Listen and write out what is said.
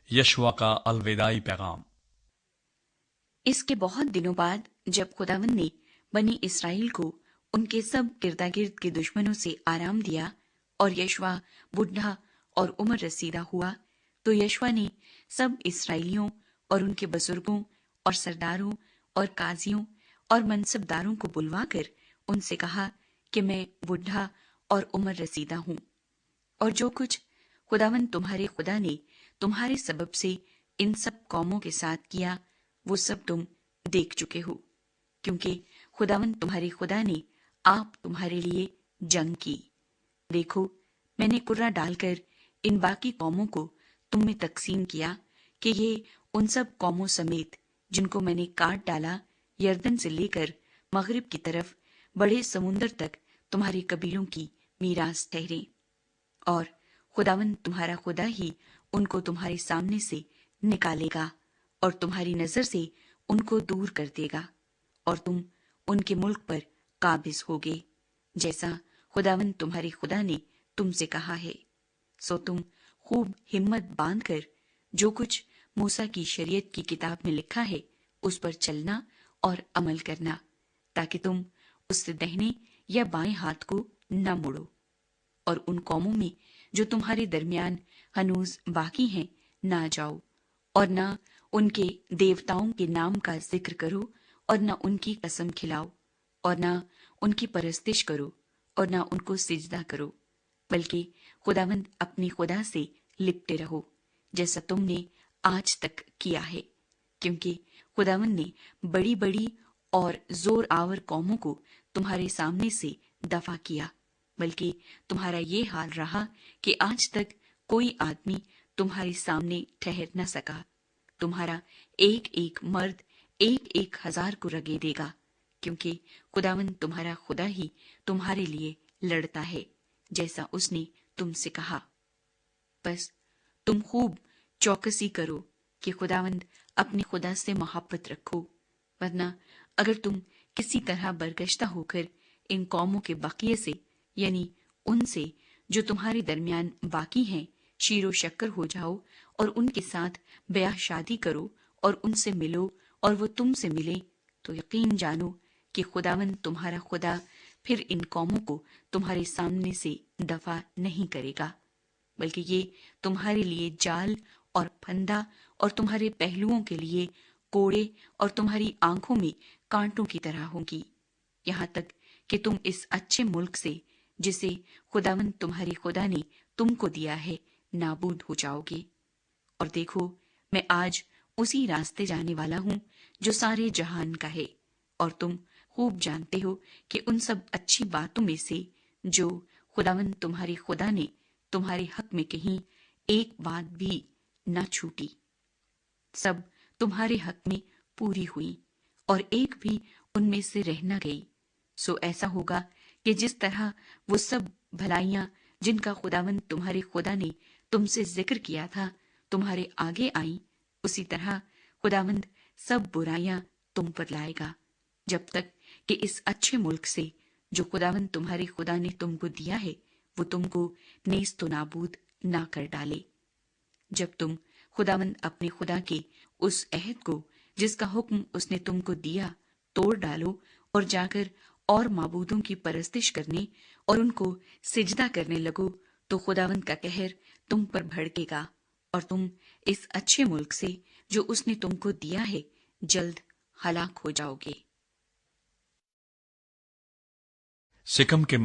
یشوع کا الوداعی پیغام۔ اس کے بہت دنوں بعد جب خداوند نے بنی اسرائیل کو ان کے سب گرداگرد کے دشمنوں سے آرام دیا اور یشوع بوڑھا اور عمر رسیدہ ہوا، تو یشوع نے سب اسرائیلیوں اور ان کے بزرگوں اور سرداروں اور قاضیوں اور منصبداروں کو بلوا کر ان سے کہا کہ میں بوڑھا اور عمر رسیدہ ہوں، اور جو کچھ خداوند تمہارے خدا نے تمہارے سبب سے ان سب قوموں کے ساتھ کیا وہ سب تم دیکھ چکے ہو، کیونکہ خداوند تمہارے خدا نے آپ تمہارے لیے جنگ کی۔ دیکھو، میں نے کرہ ڈال کر ان باقی قوموں کو تم میں تقسیم کیا کہ یہ ان سب قوموں سمیت جن کو میں نے کاٹ ڈالا یردن سے لے کر مغرب کی طرف بڑے سمندر تک تمہارے قبیلوں کی میراث ٹھہرے، اور خداوند تمہارا خدا ہی ان کو تمہارے سامنے سے نکالے گا اور تمہاری نظر سے ان کو دور کر دے گا، اور تم ان کے ملک پر قابض ہوگے، جیسا خداوند تمہارے خدا نے تم سے کہا ہے۔ سو تم خوب ہمت باندھ کر جو کچھ موسیٰ کی شریعت کی کتاب میں لکھا ہے اس پر چلنا اور عمل کرنا، تاکہ تم اس سے دہنے یا بائیں ہاتھ کو نہ موڑو، اور ان قوموں میں جو تمہارے درمیان ہنوز باقی ہیں نہ جاؤ، اور نہ ان کے دیوتاؤں کے نام کا ذکر کرو، اور نہ ان کی قسم کھلاؤ، اور نہ ان کی پرستش کرو، اور نہ ان کو سجدہ کرو، بلکہ خداوند اپنے خدا سے لپٹے رہو جیسا تم نے آج تک کیا ہے، کیونکہ خداوند نے بڑی بڑی اور زور آور قوموں کو تمہارے سامنے سے دفع کیا، بلکہ تمہارا یہ حال رہا کہ آج تک کوئی آدمی تمہارے سامنے ٹھہر نہ سکا۔ تمہارا ایک ایک مرد ایک ایک ہزار کو رگے دے گا، کیونکہ خداوند تمہارا خدا ہی تمہارے لیے لڑتا ہے، جیسا اس نے تم سے کہا۔ بس تم خوب چوکسی کرو کہ خداوند اپنے خدا سے محبت رکھو، ورنہ اگر تم کسی طرح برگشتہ ہو کر ان قوموں کے بقیے سے، یعنی ان سے جو تمہارے درمیان باقی ہیں، شیر و شکر ہو جاؤ اور ان کے ساتھ بیاہ شادی کرو اور ان سے ملو اور وہ تم سے ملے، تو یقین جانو کہ خداوند تمہارا خدا پھر ان قوموں کو تمہارے سامنے سے دفع نہیں کرے گا، بلکہ یہ تمہارے لیے جال اور پھندا اور تمہارے پہلوؤں کے لیے کوڑے اور تمہاری آنکھوں میں کانٹوں کی طرح ہوں گی، یہاں تک کہ تم اس اچھے ملک سے جسے خداوند تمہارے خدا نے تم کو دیا ہے نابود ہو جاؤ گے۔ اور دیکھو، میں آج اسی راستے جانے والا ہوں جو سارے جہان کا ہے، اور تم خوب جانتے ہو کہ ان سب اچھی باتوں میں سے جو خداوند تمہارے خدا نے تمہارے حق میں کہیں، ایک بات بھی نہ چھوٹی، سب تمہارے حق میں پوری ہوئی، اور ایک بھی ان میں سے رہ نہ گئی۔ سو ایسا ہوگا کہ جس طرح وہ سب بھلائیاں جن کا خداوند تمہارے خدا نے تم سے ذکر کیا تھا تمہارے آگے آئیں، اسی طرح خداوند سب برائیاں تم پر لائے گا، جب تک کہ اس اچھے ملک سے جو خداوند تمہارے خدا نے تم کو دیا ہے وہ تم کو نیست و نابود نہ کر ڈالے۔ جب تم خداوند اپنے خدا کے اس عہد کو جس کا حکم اس نے تم کو دیا توڑ ڈالو اور جا کر اور معبودوں کی پرستش کرنے اور ان کو سجدہ کرنے لگو، تو خداوند کا قہر تم پر بھڑکے گا، اور تم اس اچھے ملک سے جو اس نے تم کو دیا ہے جلد ہلاک ہو جاؤ گے۔ سکم کے